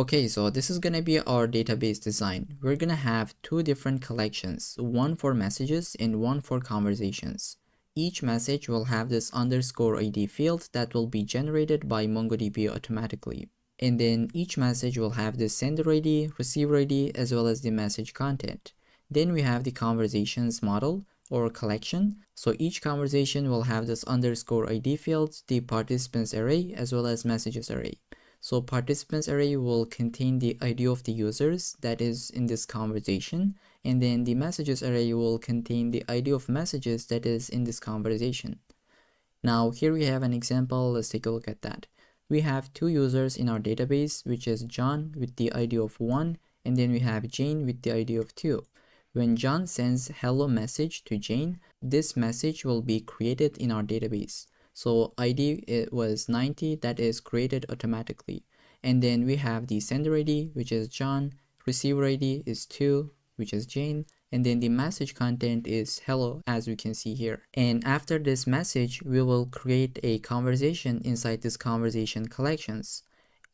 Okay, so this is going to be our database design. We're going to have two different collections, one for messages and one for conversations. Each message will have this underscore ID field that will be generated by MongoDB automatically. And then each message will have the sender ID, receiver ID, as well as the message content. Then we have the conversations model or collection. So each conversation will have this underscore ID field, the participants array, as well as messages array. So participants array will contain the ID of the users that is in this conversation, and then the messages array will contain the ID of messages that is in this conversation. Now here we have an example. Let's take a look at that. We have two users in our database, which is John with the ID of 1, and then we have Jane with the ID of 2. When John sends hello message to Jane, this message will be created in our database. So ID it was 90, that is created automatically. And then we have the sender ID, which is John, receiver ID is 2, which is Jane, and then the message content is hello, as we can see here. And after this message, we will create a conversation inside this conversation collections.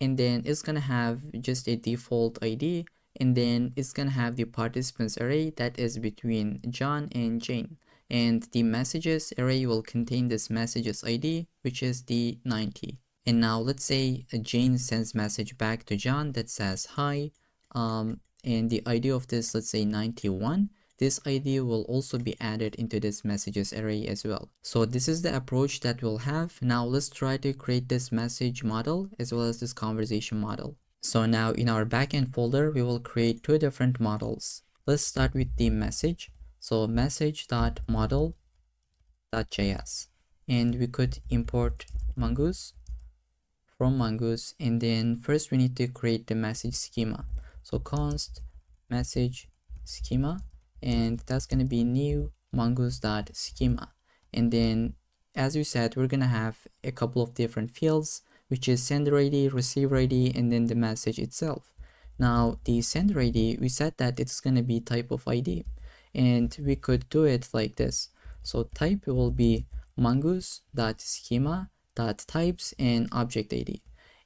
And then it's gonna have just a default ID, and then it's gonna have the participants array that is between John and Jane. And the messages array will contain this messages ID, which is the 90. And now let's say Jane sends message back to John that says hi, and the ID of this, let's say 91. This ID will also be added into this messages array as well. So this is the approach that we'll have. Now let's try to create this message model as well as this conversation model. So now in our backend folder, we will create two different models. Let's start with the message. So message.model.js, and we could import Mongoose from Mongoose, and then first we need to create the message schema. So const message schema, and that's going to be new mongoose.schema. And then as we said, we're going to have a couple of different fields, which is sender ID, receiver ID, and then the message itself. Now the sender ID, we said that it's going to be type of ID. And we could do it like this. So type will be mongoose.schema.types and object ID.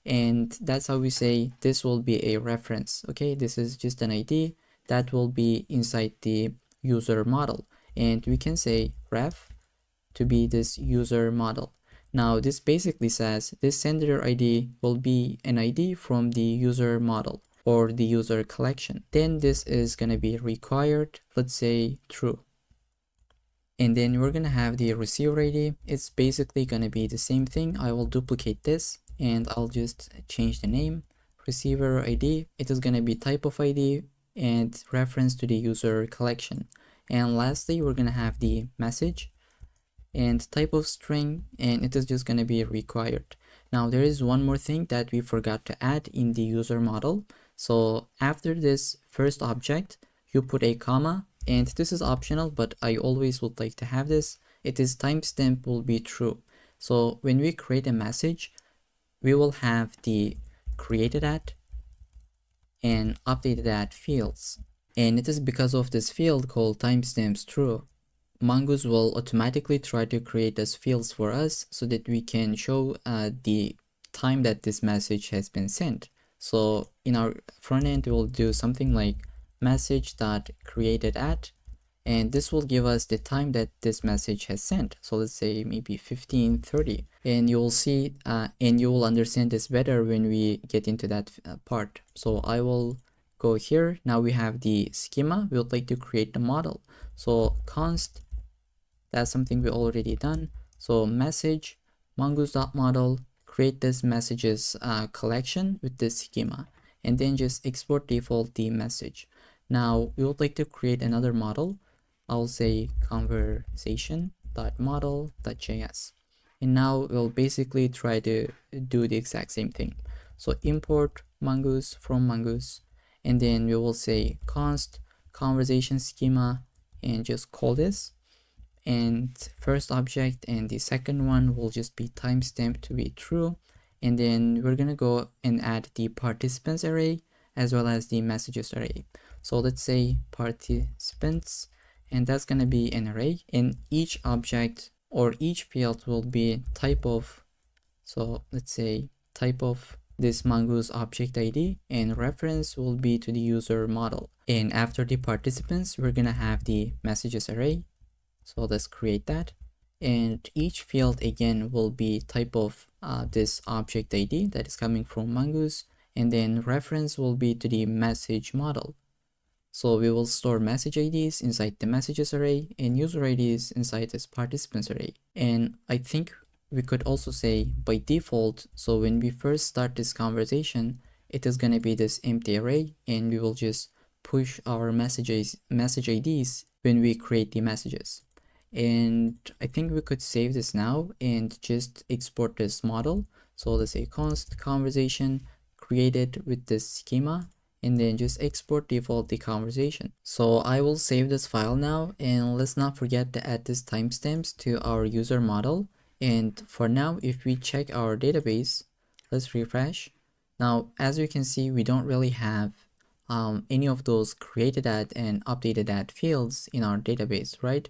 And that's how we say this will be a reference. Okay, this is just an ID that will be inside the user model. And we can say ref to be this user model. Now this basically says this sender ID will be an ID from the user model or the user collection. Then this is going to be required, let's say true. And then we're going to have the receiver ID. It's basically going to be the same thing. I will duplicate this and I'll just change the name. Receiver ID, it is going to be type of ID and reference to the user collection. And lastly, we're going to have the message and type of string, and it is just going to be required. Now there is one more thing that we forgot to add in the user model. So after this first object, you put a comma, and this is optional, but I always would like to have this. It is timestamp will be true. So when we create a message, we will have the created at and updated at fields. And it is because of this field called timestamps true. Mongoose will automatically try to create those fields for us so that we can show the time that this message has been sent. So in our front end, we'll do something like message.created at, and this will give us the time that this message has sent. So let's say maybe 15:30, and you will see and you will understand this better when we get into that part. So I will go here. Now we have the schema. We would like to create the model. So const, that's something we already done. So message mongoose.model, create this messages collection with this schema, and then just export default the message. Now we would like to create another model. I'll say conversation.model.js, and now we'll basically try to do the exact same thing. So import mongoose from mongoose, and then we will say const conversation schema and just call this. And first object and the second one will just be timestamp to be true. And then we're gonna go and add the participants array as well as the messages array. So let's say participants, and that's gonna be an array, and each object or each field will be type of, so let's say type of this Mongoose object ID, and reference will be to the user model. And after the participants, we're gonna have the messages array. So let's create that. And each field again will be type of this object ID that is coming from Mongoose, and then reference will be to the message model. So we will store message IDs inside the messages array and user IDs inside this participants array. And I think we could also say by default, so when we first start this conversation, it is going to be this empty array, and we will just push our message IDs when we create the messages. And I think we could save this now and just export this model. So let's say const conversation created with this schema, and then just export default the conversation. So I will save this file now, and let's not forget to add this timestamps to our user model. And for now, if we check our database, let's refresh. Now, as you can see, we don't really have any of those created at and updated at fields in our database, right?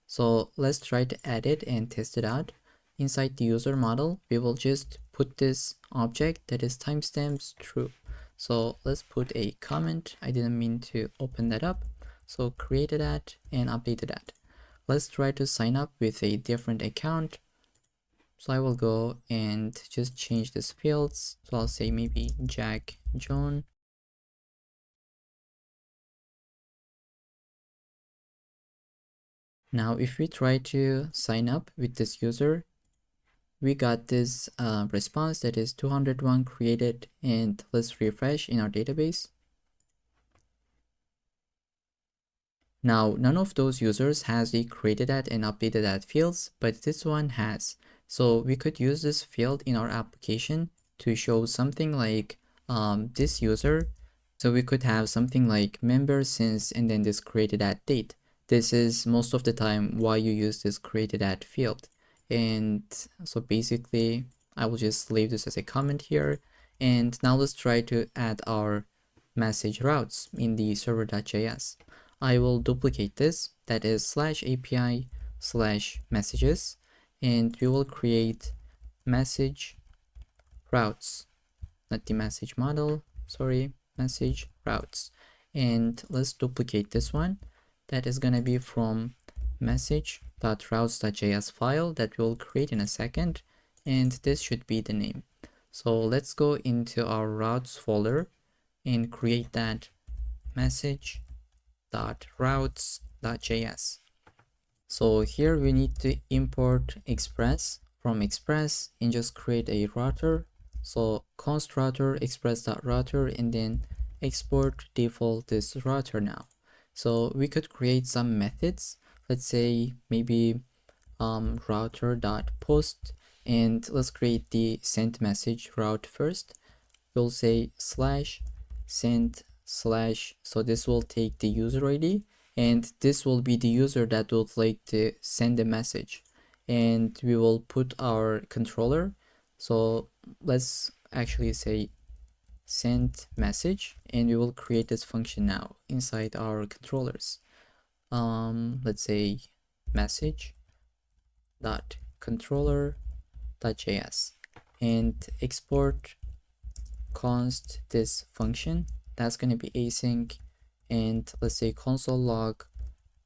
So let's try to add it and test it out. Inside the user model, we will just put this object that is timestamps true. So let's put a comment. I didn't mean to open that up. So created that and updated that. Let's try to sign up with a different account. So I will go and just change these fields. So I'll say maybe Jack John. Now, if we try to sign up with this user, we got this response that is 201 created, and let's refresh in our database. Now, none of those users has the created at and updated at fields, but this one has. So we could use this field in our application to show something like this user. So we could have something like member since and then this created at date. This is most of the time why you use this created at field. And so basically I will just leave this as a comment here. And now let's try to add our message routes in the server.js. I will duplicate this, that is /API/messages, and we will create message routes, not the message model, sorry, message routes. And let's duplicate this one. That is going to be from message.routes.js file that we'll create in a second, and this should be the name. So let's go into our routes folder and create that message.routes.js. So here we need to import express from express and just create a router. So const router express.router and then export default this router now. So we could create some methods. Let's say maybe router.post, and let's create the send message route first. We'll say /send/, so this will take the user ID, and this will be the user that would like to send a message, and we will put our controller. So let's actually say send message, and we will create this function now inside our controllers. Let's say message dot controller.js and export const this function. That's going to be async, and let's say console log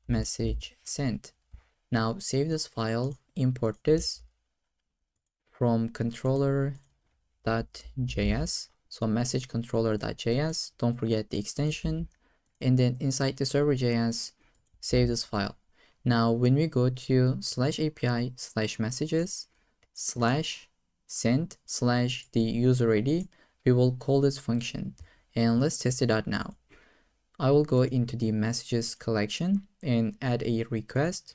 message sent. Now save this file, import this from controller.js. So message controller.js, don't forget the extension, and then inside the server.js, save this file. Now when we go to /API/messages /send/the user ID, we will call this function, and let's test it out now. I will go into the messages collection and add a request.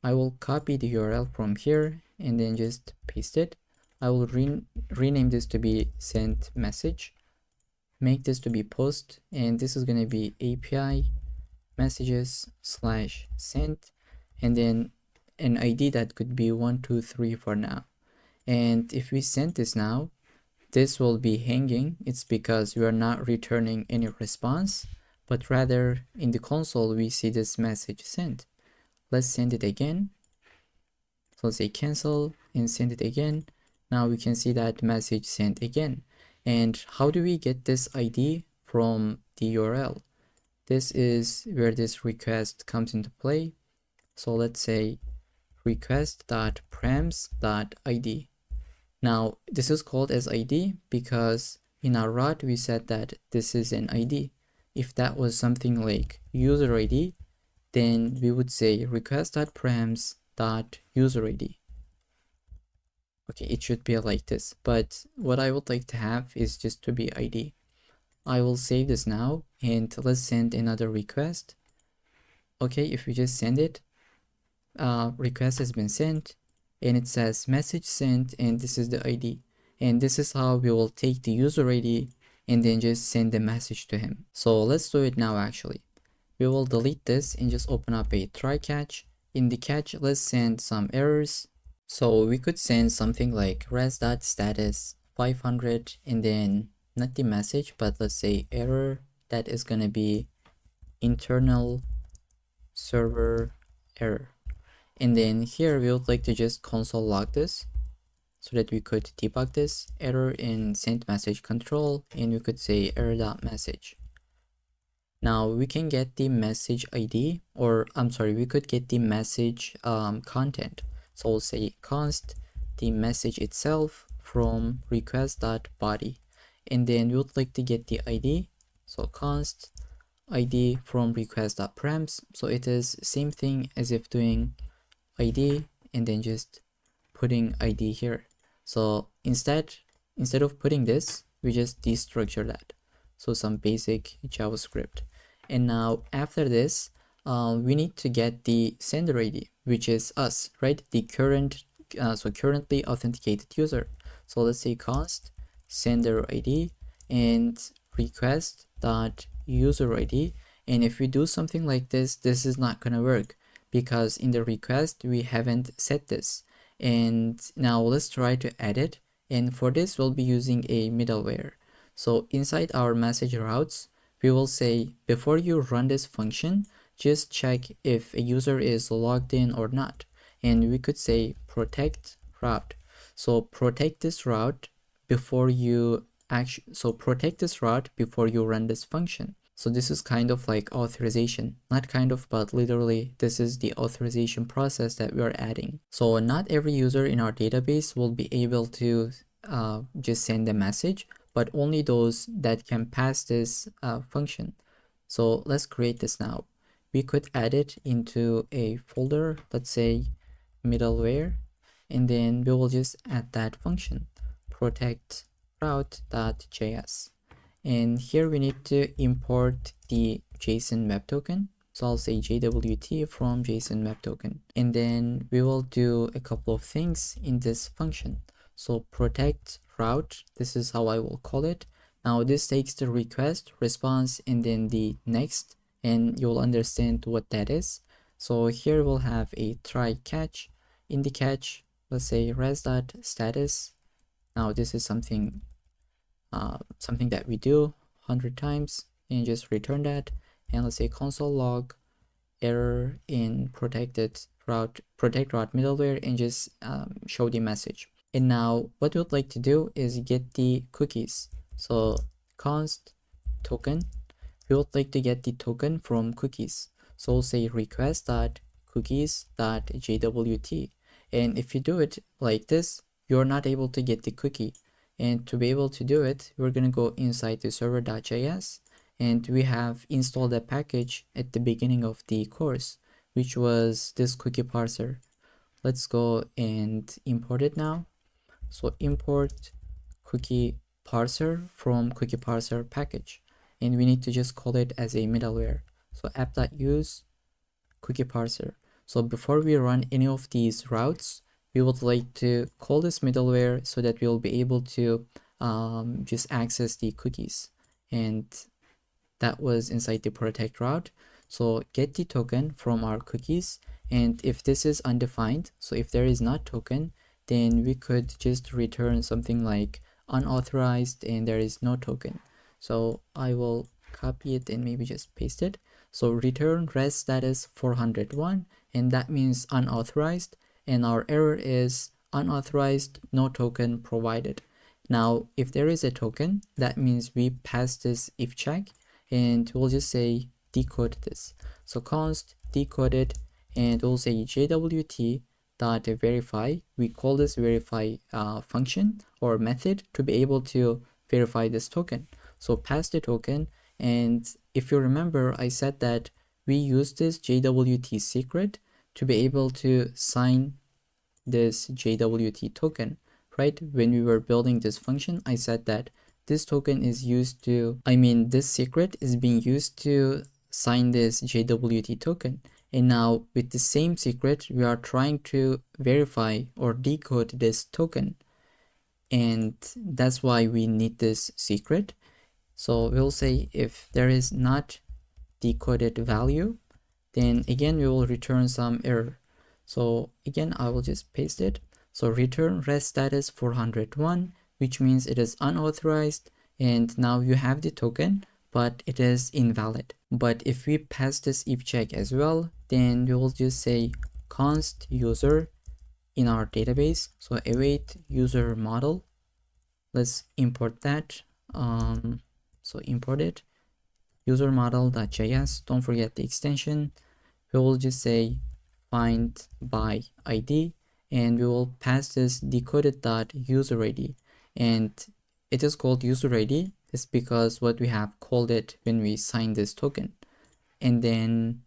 I will copy the URL from here and then just paste it. I will rename this to be send message, make this to be post, and this is going to be API messages/send, and then an ID that could be 123 for now. And if we send this now, this will be hanging. It's because we are not returning any response, but rather in the console we see this message sent. Let's send it again. So let's say cancel and send it again. Now we can see that message sent again. And how do we get this ID from the URL? This is where this request comes into play. So let's say request.params.id. Now this is called as ID because in our route we said that this is an ID. If that was something like user ID, then we would say request.params.user_ID. Okay, it should be like this, but what I would like to have is just to be ID. I will save this now and let's send another request. Okay, if we just send it, request has been sent and it says message sent, and this is the ID. And this is how we will take the user ID and then just send the message to him. So let's do it now actually. We will delete this and just open up a try catch. In the catch, let's send some errors. So we could send something like res.status 500 and then not the message, but let's say error that is gonna be internal server error. And then here we would like to just console log this so that we could debug this error in send message control, and we could say error.message. Now we can get the message ID, or I'm sorry, we could get the message content. So we'll say const the message itself from request.body, and then we would like to get the ID. So const ID from request.params. So it is same thing as if doing ID and then just putting ID here. So instead of putting this, we just destructure that. So some basic JavaScript. And now after this, we need to get the sender ID, which is us, right? The currently authenticated user. So let's say const sender ID and request.user ID. And if we do something like this, this is not gonna work because in the request we haven't set this. And now let's try to add it. And for this, we'll be using a middleware. So inside our message routes, we will say before you run this function, just check if a user is logged in or not. And we could say protect route. So protect this route before you run this function. So this is kind of like authorization, not kind of, but literally this is the authorization process that we are adding. So not every user in our database will be able to just send a message, but only those that can pass this function. So let's create this now. We could add it into a folder, let's say middleware, and then we will just add that function, protect route.js. And here we need to import the JSON web token. So I'll say JWT from JSON web token. And then we will do a couple of things in this function. So protect route, this is how I will call it. Now this takes the request, response, and then the next, and you'll understand what that is. So here we'll have a try catch. In the catch, let's say res.status. Now this is something that we do 100 times and just return that. And let's say console log error in protect route middleware and just show the message. And now what we'd like to do is get the cookies. So const token, we would like to get the token from cookies. So we'll say request.cookies.jwt. And if you do it like this, you're not able to get the cookie. And to be able to do it, we're going to go inside the server.js, and we have installed a package at the beginning of the course, which was this cookie parser. Let's go and import it now. So import cookie parser from cookie parser package, and we need to just call it as a middleware. So app.use cookie parser. So before we run any of these routes, we would like to call this middleware so that we'll be able to just access the cookies. And that was inside the protect route. So get the token from our cookies. And if this is undefined, so if there is not token, then we could just return something like unauthorized and there is no token. So I will copy it and maybe just paste it. So return res status 401, and that means unauthorized. And our error is unauthorized, no token provided. Now, if there is a token, that means we pass this if check, and we'll just say decode this. So const decoded, and we'll say JWT dot verify. We call this verify function or method to be able to verify this token. So pass the token, and if you remember, I said that we use this JWT secret to be able to sign this JWT token, right? When we were building this function, I said that this token is used to, this secret is being used to sign this JWT token. And now with the same secret, we are trying to verify or decode this token. And that's why we need this secret. So we'll say if there is not decoded value, then again, we will return some error. So again, I will just paste it. So return rest status 401, which means it is unauthorized. And now you have the token, but it is invalid. But if we pass this if check as well, then we will just say const user in our database. So await user model. Let's import that. So import it. User model.js. Don't forget the extension. We will just say find by ID, and we will pass this decoded.user ID, and it is called user ID. It's because what we have called it when we signed this token. And then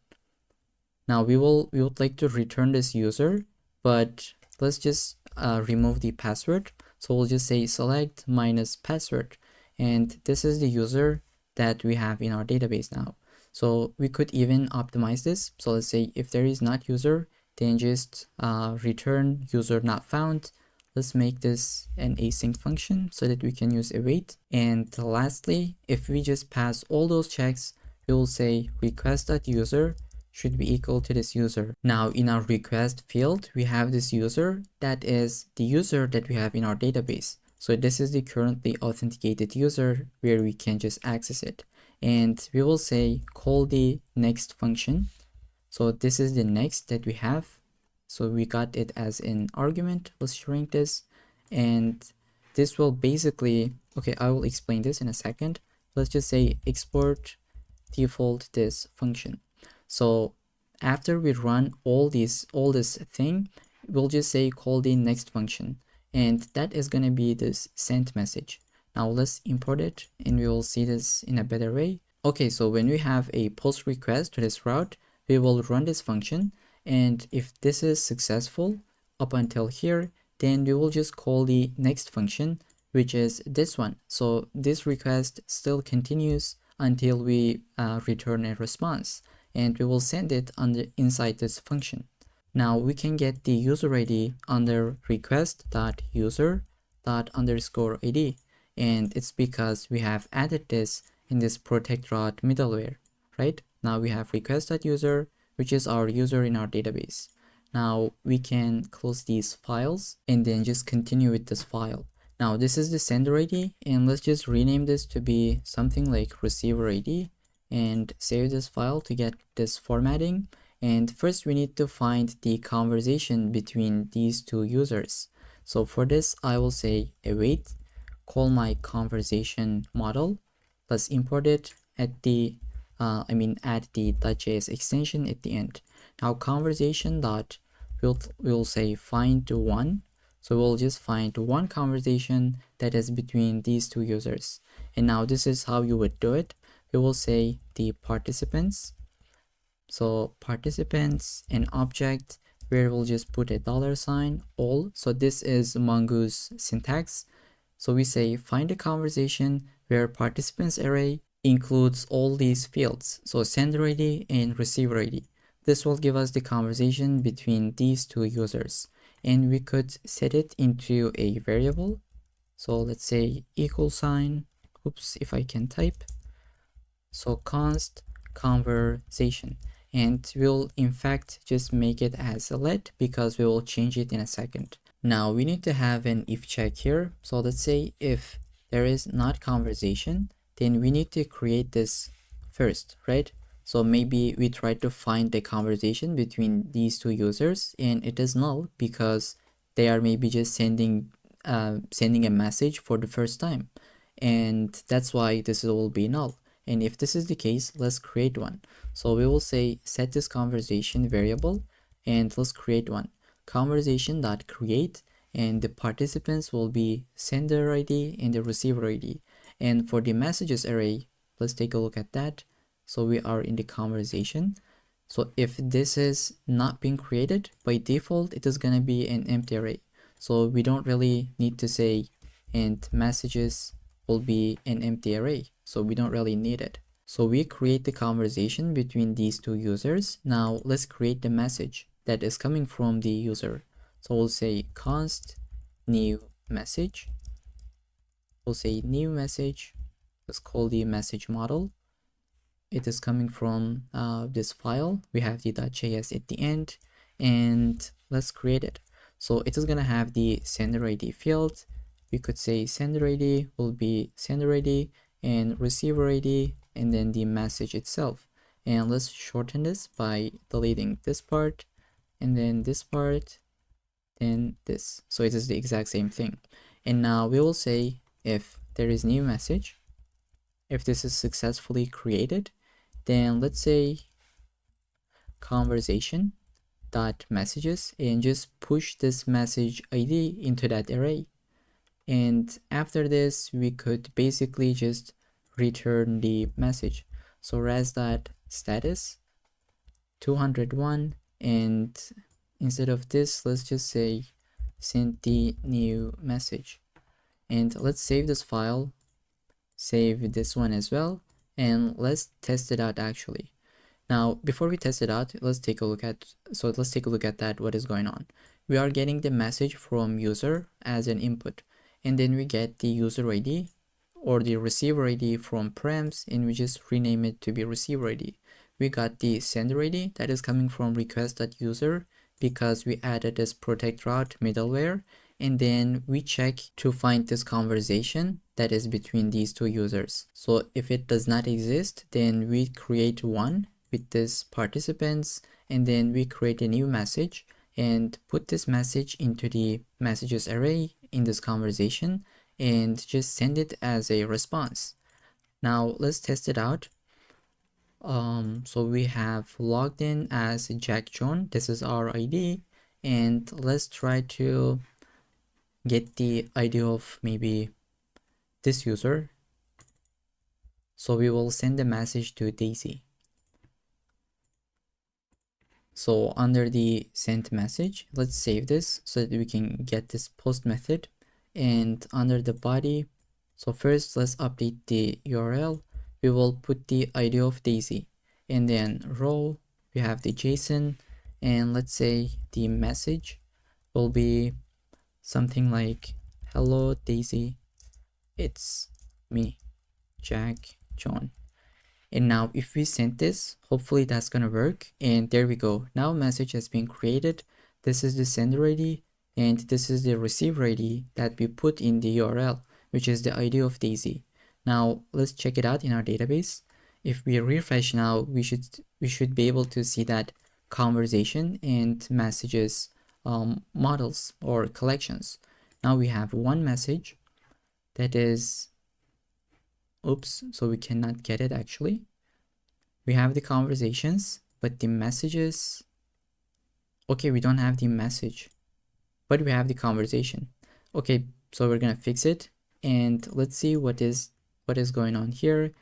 now we would like to return this user, but let's just remove the password. So we'll just say select minus password, and this is the user that we have in our database now. So we could even optimize this. So let's say if there is not user, then just return user not found. Let's make this an async function so that we can use await. And lastly, if we just pass all those checks, we will say request.user should be equal to this user. Now in our request field, we have this user that is the user that we have in our database. So this is the currently authenticated user where we can just access it. And we will say call the next function. So this is the next that we have. So we got it as an argument. Let's shrink this. And this will basically, okay, I will explain this in a second. Let's just say export default this function. So after we run all this thing, we'll just say call the next function. And that is going to be this send message. Now let's import it and we will see this in a better way. Okay, so when we have a post request to this route, we will run this function. And if this is successful up until here, then we will just call the next function, which is this one. So this request still continues until we return a response, and we will send it inside this function. Now we can get the user ID under request.user._ID, and it's because we have added this in this protect route middleware, right? Now we have request.user, which is our user in our database. Now we can close these files and then just continue with this file. Now this is the sender ID, and let's just rename this to be something like receiver ID and save this file to get this formatting. And first we need to find the conversation between these two users. So for this, I will say await, call my conversation model. Let's import it at the, add the .js extension at the end. Now conversation dot, we'll say find one. So we'll just find one conversation that is between these two users. And now this is how you would do it. We will say the participants. So participants, an object where we'll just put a $sign all. So this is Mongo's syntax. So we say find a conversation where participants array includes all these fields. So sender ID and receiver ID. This will give us the conversation between these two users. And we could set it into a variable. So let's say equal sign, oops, if I can type. So const conversation. And we'll in fact just make it as a let because we will change it in a second. Now we need to have an if check here. So let's say if there is not conversation, then we need to create this first, right? So maybe we try to find the conversation between these two users and it is null because they are maybe just sending sending a message for the first time, and that's why this will be null. And if this is the case, let's create one. So we will say set this conversation variable, and let's create one, conversation.create, and the participants will be sender ID and the receiver ID. And for the messages array, let's take a look at that. So we are in the conversation. So if this is not being created, by default it is gonna be an empty array. So we don't really need to say and messages will be an empty array. So we don't really need it. So we create the conversation between these two users. Now let's create the message that is coming from the user. So we'll say const new message. We'll say new message. Let's call the message model. It is coming from this file. We have the .js at the end, and let's create it. So it is gonna have the sender ID field. We could say sender ID will be sender ID and receiver ID, and then the message itself. And let's shorten this by deleting this part, and then this part, then this. So it is the exact same thing. And now we will say if there is new message, if this is successfully created, then let's say conversation dot messages, and just push this message ID into that array. And after this, we could basically just return the message. So res dot status 201, and instead of this, let's just say send the new message. And let's save this file, save this one as well, and let's test it out actually. Now, before we test it out, let's take a look at that, what is going on. We are getting the message from user as an input, and then we get the user ID or the receiver ID from params, and we just rename it to be receiver ID. We got the sender ID that is coming from request.user because we added this protect route middleware, and then we check to find this conversation that is between these two users. So if it does not exist, then we create one with this participants, and then we create a new message and put this message into the messages array in this conversation, and just send it as a response. Now let's test it out. So we have logged in as Jack John. This is our ID, and let's try to get the ID of maybe this user. So we will send a message to Daisy. So under the sent message, let's save this so that we can get this post method. And under the body, so first let's update the URL. We will put the ID of Daisy, and then row, we have the JSON, and let's say the message will be something like hello Daisy, it's me, Jack John. And now if we send this, hopefully that's gonna work. And there we go. Now message has been created. This is the sender ID, and this is the receiver ID that we put in the URL, which is the ID of Daisy. Now let's check it out in our database. If we refresh now, we should be able to see that conversation and messages models or collections. Now we have one message that is, oops, so we cannot get it actually. We have the conversations, but the messages, okay, we don't have the message, but we have the conversation. Okay, so we're gonna fix it, and let's see what is going on here.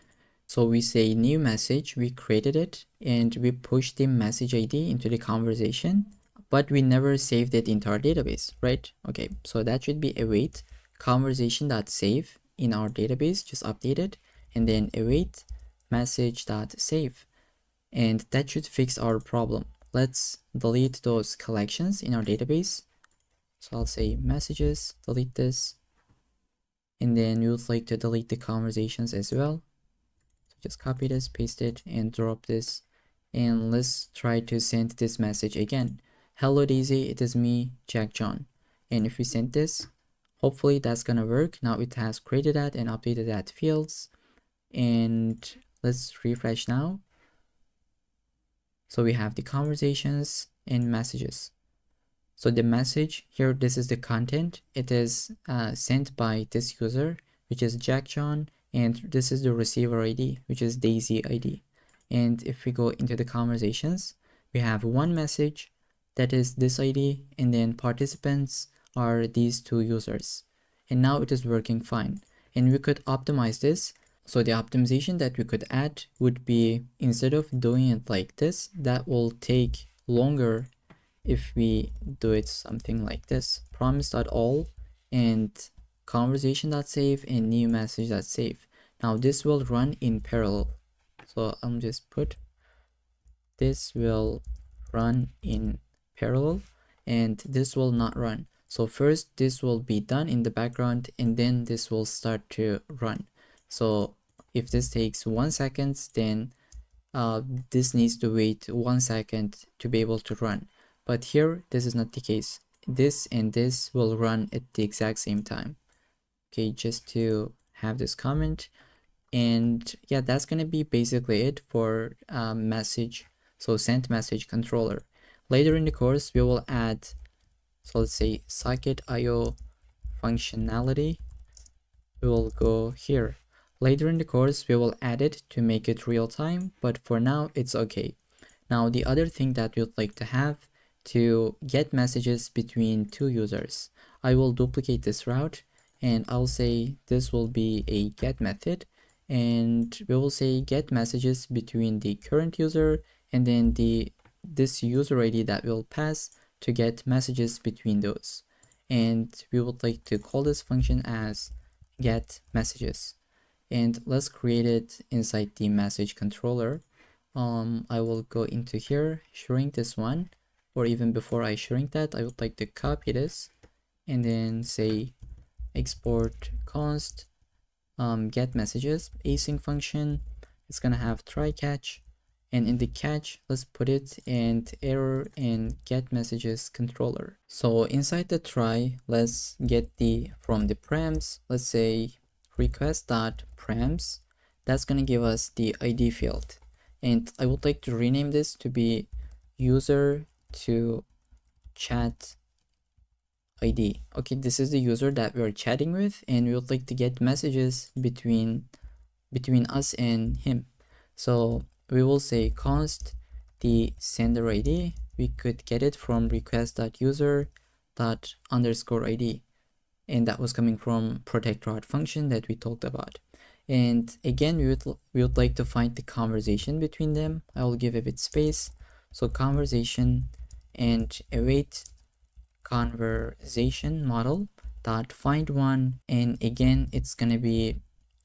So we say new message, we created it, and we pushed the message ID into the conversation, but we never saved it into our database, right? Okay, so that should be await conversation.save in our database, just update it, and then await message.save, and that should fix our problem. Let's delete those collections in our database. So I'll say messages, delete this, and then we would like to delete the conversations as well. So just copy this, paste it, and drop this, and let's try to send this message again. Hello Daisy, it is me, Jack John. And if we send this, hopefully that's gonna work. Now it has created that and updated that fields, and let's refresh now. So we have the conversations and messages. So the message here, this is the content. It is sent by this user, which is Jack John, and this is the receiver ID, which is Daisy ID. And if we go into the conversations, we have one message that is this ID, and then participants are these two users. And now it is working fine. And we could optimize this. So the optimization that we could add would be, instead of doing it like this, that will take longer if we do it something like this: promise.all and conversation.save and new message.save. Now this will run in parallel. So I'm just put this will run in parallel and this will not run. So first this will be done in the background and then this will start to run. So if this takes 1 second, then this needs to wait 1 second to be able to run. But here, this is not the case. This and this will run at the exact same time. Okay, just to have this comment. And yeah, that's going to be basically it for message. So send message controller. Later in the course, we will add, so let's say socket.io functionality. We will go here. Later in the course, we will add it to make it real time, but for now, it's okay. Now, the other thing that we'd like to have to get messages between two users, I will duplicate this route and I'll say this will be a get method, and we will say get messages between the current user and then this user ID that will pass to get messages between those. And we would like to call this function as get messages. And let's create it inside the message controller. I will go into here, shrink this one, or even before I shrink that, I would like to copy this and then say export const get messages async function. It's gonna have try catch, and in the catch, let's put it and error and get messages controller. So inside the try, let's get from the params, let's say request.params. That's gonna give us the ID field. And I would like to rename this to be user to chat ID. Okay, this is the user that we're chatting with, and we would like to get messages between us and him. So we will say const the sender ID. We could get it from request.user._ID, and that was coming from protect route function that we talked about. And again, we would like to find the conversation between them. I will give a bit space. So conversation and await conversation model dot find one, and again it's gonna be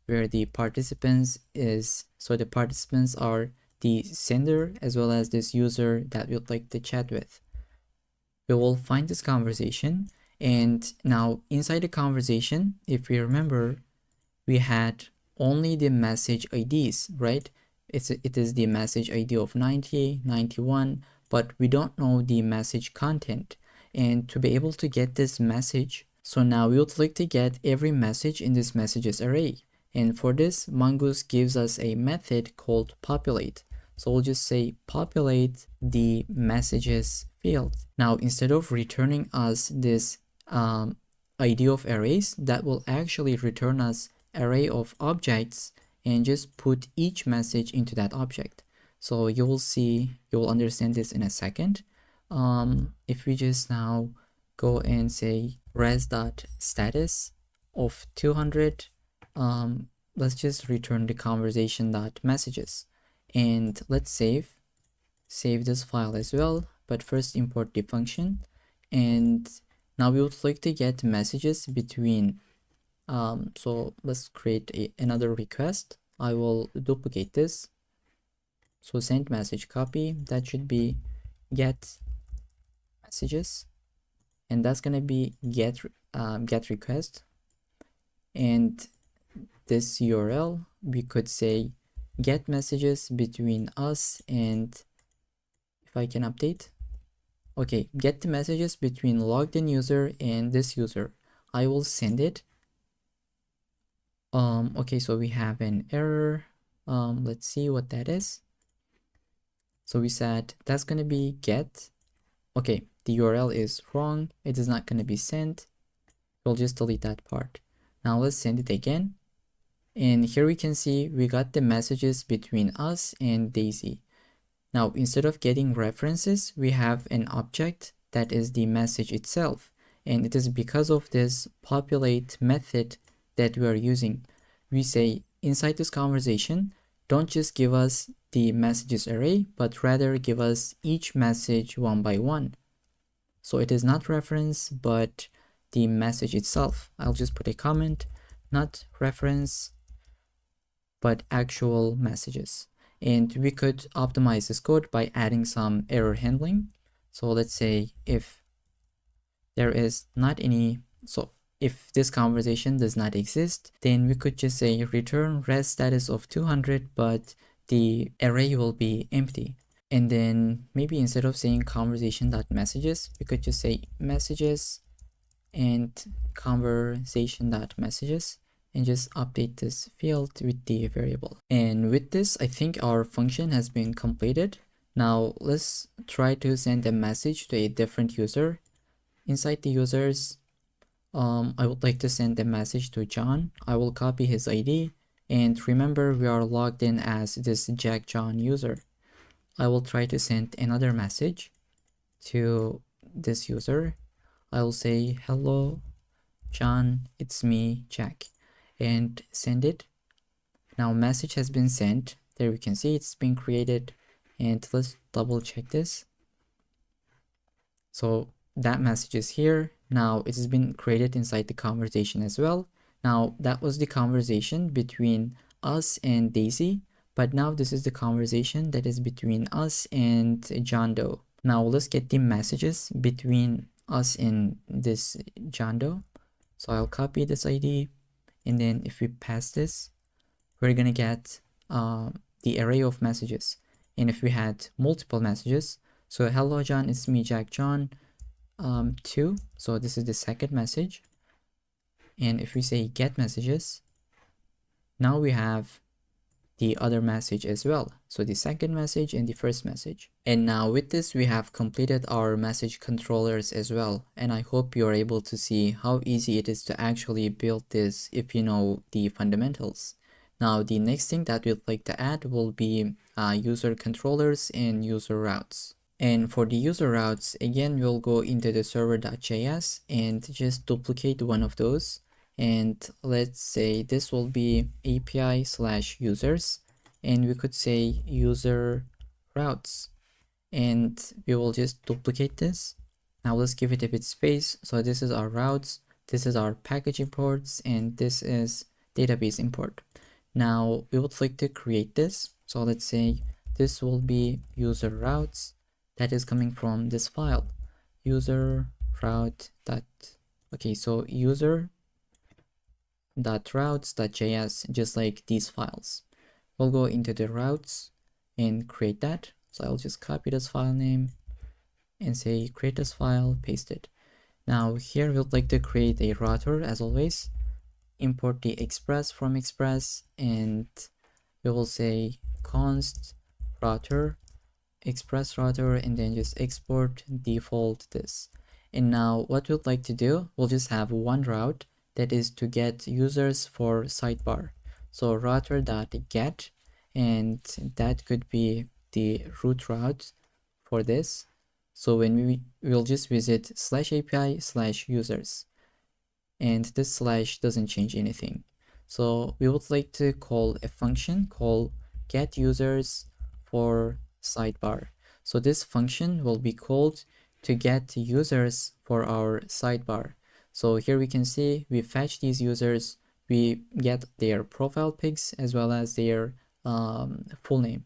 where the participants is. So the participants are the sender as well as this user that we would like to chat with. We will find this conversation, and now inside the conversation, if we remember, we had only the message IDs, right? It is the message ID of 90, 91, but we don't know the message content. And to be able to get this message, so now we would like to get every message in this messages array. And for this, Mongoose gives us a method called populate. So we'll just say populate the messages field. Now, instead of returning us this ID of arrays, that will actually return us array of objects and just put each message into that object. So you will understand this in a second. If we just now go and say res.status of 200, let's just return the conversation.messages, and let's save this file as well. But first import the function, and now we would like to get messages between so let's create another request. I will duplicate this. So send message copy, that should be get messages, and that's gonna be get request. And this URL, we could say get messages between us and, if I can update, okay, get the messages between logged in user and this user. I will send it. Okay, so we have an error. Let's see what that is. So we said that's gonna be get. Okay, the URL is wrong, it is not going to be sent. We'll just delete that part. Now let's send it again. And here we can see we got the messages between us and Daisy. Now, instead of getting references, we have an object that is the message itself. And it is because of this populate method that we are using. We say inside this conversation, don't just give us the messages array, but rather give us each message one by one. So it is not reference, but the message itself. I'll just put a comment, not reference, but actual messages. And we could optimize this code by adding some error handling. So let's say if there is not any, so if this conversation does not exist, then we could just say return res status of 200, but the array will be empty. And then maybe instead of saying conversation.messages, we could just say messages and conversation.messages and just update this field with the variable. And with this, I think our function has been completed. Now let's try to send a message to a different user. Inside the users, I would like to send a message to John. I will copy his ID, and remember we are logged in as this Jack John user. I will try to send another message to this user. I will say hello John, it's me Jack, and send it. Now message has been sent. There we can see it's been created, and let's double check this. So that message is here. Now it has been created inside the conversation as well. Now that was the conversation between us and Daisy, but now this is the conversation that is between us and John Doe. Now let's get the messages between us and this John Doe. So I'll copy this ID, and then if we pass this, we're gonna get the array of messages. And if we had multiple messages, so hello John, it's me Jack John 2, so this is the second message. And if we say get messages, now we have the other message as well, so the second message and the first message. And now with this, we have completed our message controllers as well, and I hope you're able to see how easy it is to actually build this if you know the fundamentals. Now the next thing that we'd like to add will be user controllers and user routes. And for the user routes, again, we'll go into the server.js and just duplicate one of those. And let's say this will be API/users, and we could say user routes, and we will just duplicate this. Now let's give it a bit space. So this is our routes, this is our package imports, and this is database import. Now we would like to create this. So let's say this will be user routes that is coming from this file, user route dot, okay, so user.routes.js, just like these files. We'll go into the routes and create that. So I'll just copy this file name and say create this file, paste it. Now here we would like to create a router as always. Import the express from express, and we will say const router express router, and then just export default this. And now what we'd like to do, we'll just have one route that is to get users for sidebar. So router.get, and that could be the root route for this. So when we'll just visit /API/users, and this slash doesn't change anything. So we would like to call a function called get users for sidebar. So this function will be called to get users for our sidebar. So here we can see we fetch these users, we get their profile pics as well as their full name.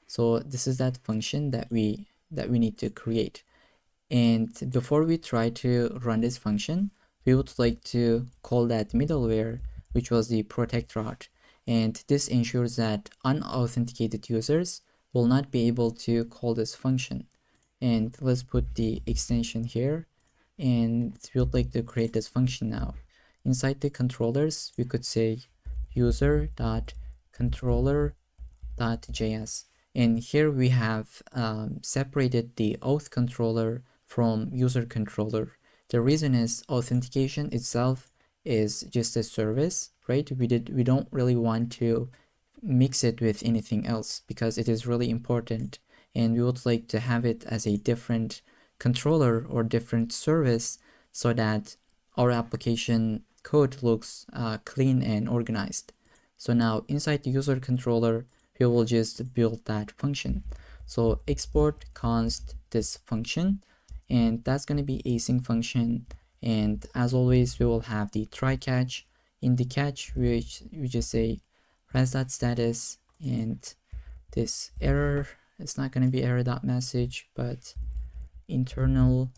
So this is that function that we need to create. And before we try to run this function, we would like to call that middleware, which was the protect route. And this ensures that unauthenticated users will not be able to call this function. And let's put the extension here, and we would like to create this function now. Inside the controllers, we could say user.controller.js, and here we have separated the auth controller from user controller. The reason is authentication itself is just a service, right? We don't really want to mix it with anything else because it is really important, and we would like to have it as a different controller or different service so that our application code looks clean and organized. So now inside the user controller, we will just build that function. So export const this function, and that's going to be async function. And as always, we will have the try catch. In the catch, which we just say res.status, and this error, it's not going to be error.message, but internal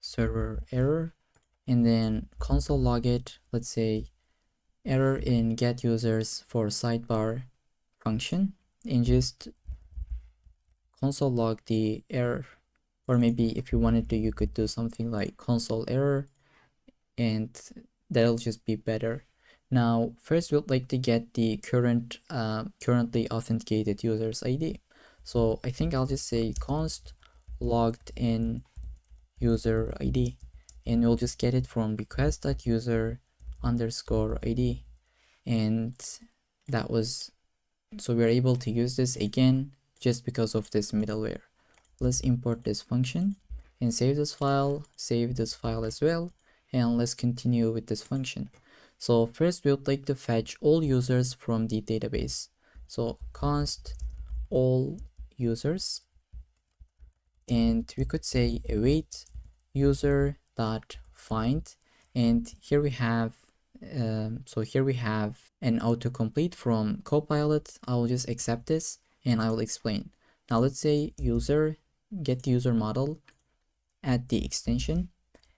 server error, and then console log it. Let's say error in get users for sidebar function, and just console log the error. Or maybe if you wanted to, you could do something like console error, and that'll just be better. Now, first we'd like to get the currently authenticated user's ID. So I think I'll just say const logged in user ID, and we'll just get it from request.user_ID. And that was, so we're able to use this again just because of this middleware. Let's import this function and save this file as well, and let's continue with this function. So first we would like to fetch all users from the database. So const all users, and we could say await user dot find, and here we have an autocomplete from Copilot. I will just accept this and I will explain. Now let's say user get user model, add the extension,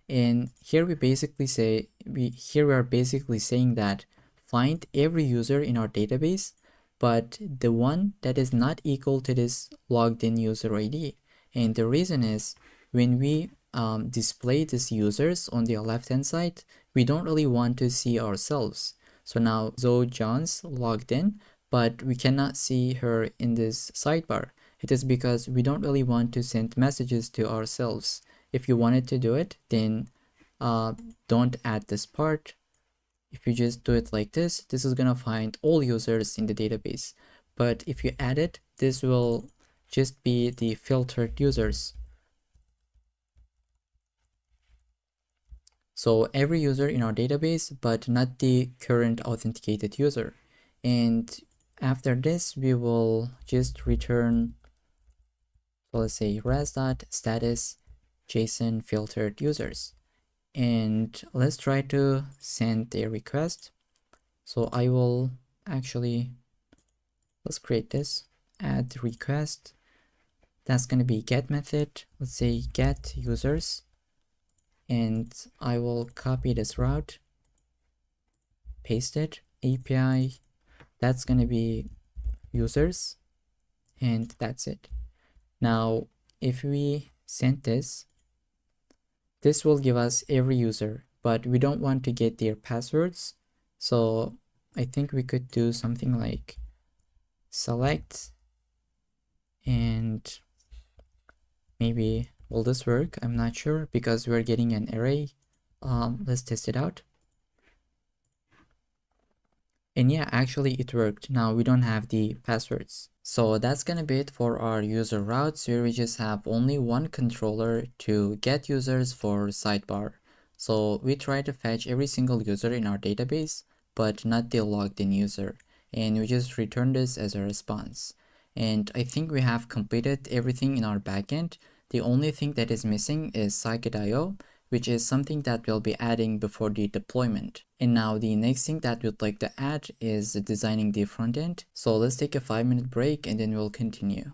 and here we basically say we are basically saying that find every user in our database, but the one that is not equal to this logged in user ID. And the reason is when we display these users on the left hand side, we don't really want to see ourselves. So now Zoe Jones logged in, but we cannot see her in this sidebar. It is because we don't really want to send messages to ourselves. If you wanted to do it, then don't add this part. If you just do it like this is gonna find all users in the database. But if you add it, this will just be the filtered users. So every user in our database, but not the current authenticated user. And after this, we will just return, so let's say res.status JSON filtered users. And let's try to send a request. So I will actually, let's create this, add request. That's going to be get method. Let's say get users, and I will copy this route, paste it, API, that's going to be users, and that's it. Now, if we send this will give us every user, but we don't want to get their passwords. So I think we could do something like select, and maybe will this work? I'm not sure because we're getting an array. Let's test it out. And yeah, actually it worked. Now we don't have the passwords. So that's gonna be it for our user routes, where we just have only one controller to get users for sidebar. So we try to fetch every single user in our database, but not the logged in user. And we just return this as a response. And I think we have completed everything in our backend. The only thing that is missing is scikit.io, which is something that we'll be adding before the deployment. And now the next thing that we'd like to add is designing the front end. So let's take a 5-minute break and then we'll continue.